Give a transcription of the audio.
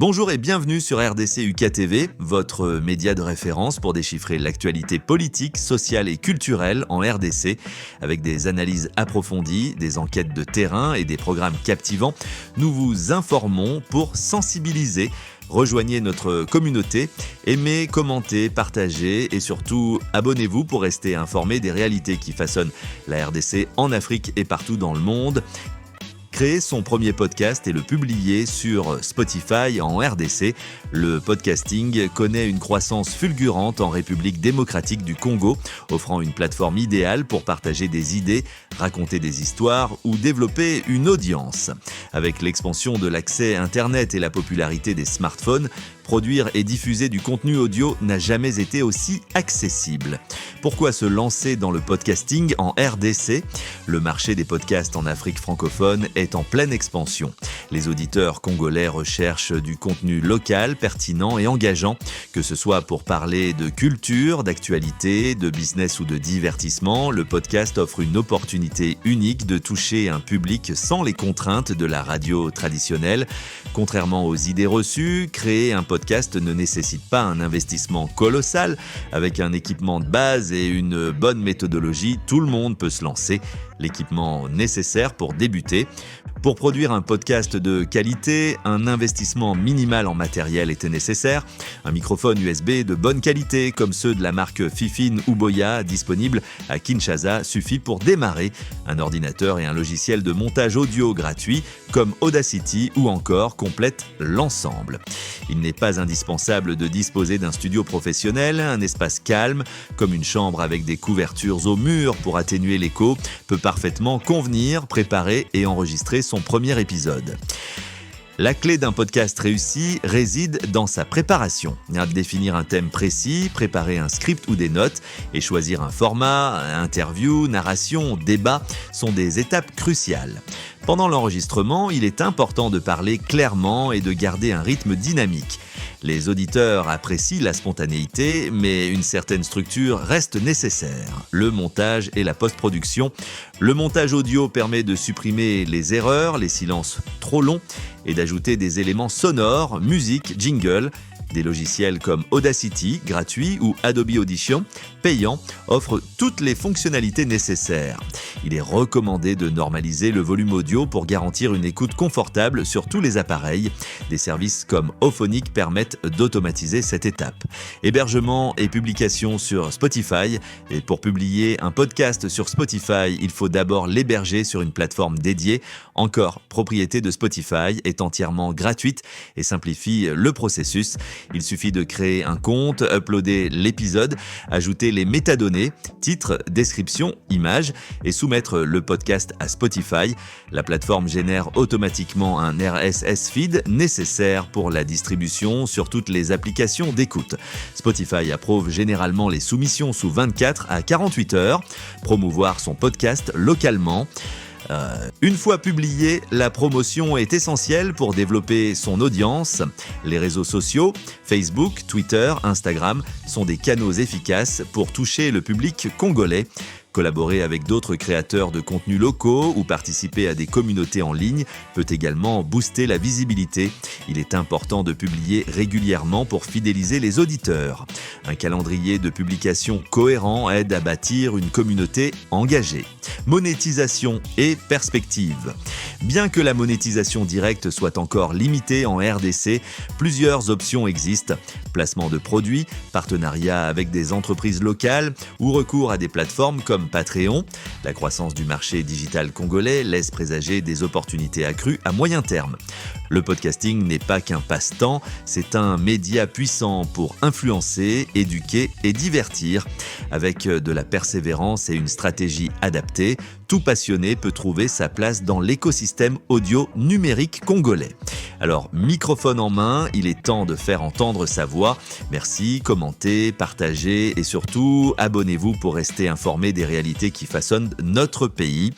Bonjour et bienvenue sur RDC UKTV, votre média de référence pour déchiffrer l'actualité politique, sociale et culturelle en RDC, avec des analyses approfondies, des enquêtes de terrain et des programmes captivants. Nous vous informons pour sensibiliser. Rejoignez notre communauté, aimez, commentez, partagez et surtout abonnez-vous pour rester informé des réalités qui façonnent la RDC en Afrique et partout dans le monde. Créer son premier podcast et le publier sur Spotify en RDC. Le podcasting connaît une croissance fulgurante en République démocratique du Congo, offrant une plateforme idéale pour partager des idées, raconter des histoires ou développer une audience. Avec l'expansion de l'accès Internet et la popularité des smartphones, produire et diffuser du contenu audio n'a jamais été aussi accessible. Pourquoi se lancer dans le podcasting en RDC ? Le marché des podcasts en Afrique francophone est en pleine expansion. Les auditeurs congolais recherchent du contenu local, pertinent et engageant, que ce soit pour parler de culture, d'actualité, de business ou de divertissement. Le podcast offre une opportunité unique de toucher un public sans les contraintes de la radio traditionnelle. Contrairement aux idées reçues, créer un podcast ne nécessite pas un investissement colossal. Avec un équipement de base et une bonne méthodologie, tout le monde peut se lancer. L'équipement nécessaire pour débuter. Pour produire un podcast de qualité, un investissement minimal en matériel était nécessaire. Un microphone USB de bonne qualité, comme ceux de la marque Fifine ou Boya, disponible à Kinshasa, suffit pour démarrer. Un ordinateur et un logiciel de montage audio gratuit, comme Audacity ou encore, complètent l'ensemble. Il n'est pas indispensable de disposer d'un studio professionnel. Un espace calme, comme une chambre avec des couvertures au mur pour atténuer l'écho, peut parfaitement convenir, préparer et enregistrer son premier épisode. La clé d'un podcast réussi réside dans sa préparation. Définir un thème précis, préparer un script ou des notes et choisir un format, interview, narration, débat sont des étapes cruciales. Pendant l'enregistrement, il est important de parler clairement et de garder un rythme dynamique. Les auditeurs apprécient la spontanéité, mais une certaine structure reste nécessaire. Le montage et la post-production. Le montage audio permet de supprimer les erreurs, les silences trop longs et d'ajouter des éléments sonores, musique, jingle. Des logiciels comme Audacity, gratuit, ou Adobe Audition, payant, offrent toutes les fonctionnalités nécessaires. Il est recommandé de normaliser le volume audio pour garantir une écoute confortable sur tous les appareils. Des services comme Auphonic permettent d'automatiser cette étape. Hébergement et publication sur Spotify. Et pour publier un podcast sur Spotify, il faut d'abord l'héberger sur une plateforme dédiée. Encore, propriété de Spotify est entièrement gratuite et simplifie le processus. Il suffit de créer un compte, uploader l'épisode, ajouter les métadonnées, titre, description, image et soumettre le podcast à Spotify. La plateforme génère automatiquement un RSS feed nécessaire pour la distribution sur toutes les applications d'écoute. Spotify approuve généralement les soumissions sous 24 à 48 heures. Promouvoir son podcast localement. Une fois publié, la promotion est essentielle pour développer son audience. Les réseaux sociaux, Facebook, Twitter, Instagram, sont des canaux efficaces pour toucher le public congolais. Collaborer avec d'autres créateurs de contenus locaux ou participer à des communautés en ligne peut également booster la visibilité. Il est important de publier régulièrement pour fidéliser les auditeurs. Un calendrier de publication cohérent aide à bâtir une communauté engagée. Monétisation et perspective. Bien que la monétisation directe soit encore limitée en RDC, plusieurs options existent. Placement de produits, partenariat avec des entreprises locales ou recours à des plateformes comme Patreon. La croissance du marché digital congolais laisse présager des opportunités accrues à moyen terme. Le podcasting n'est pas qu'un passe-temps, c'est un média puissant pour influencer, éduquer et divertir. Avec de la persévérance et une stratégie adaptée, tout passionné peut trouver sa place dans l'écosystème audio numérique congolais. Alors, microphone en main, il est temps de faire entendre sa voix. Merci, commentez, partagez et surtout, abonnez-vous pour rester informé des réalités qui façonnent notre pays.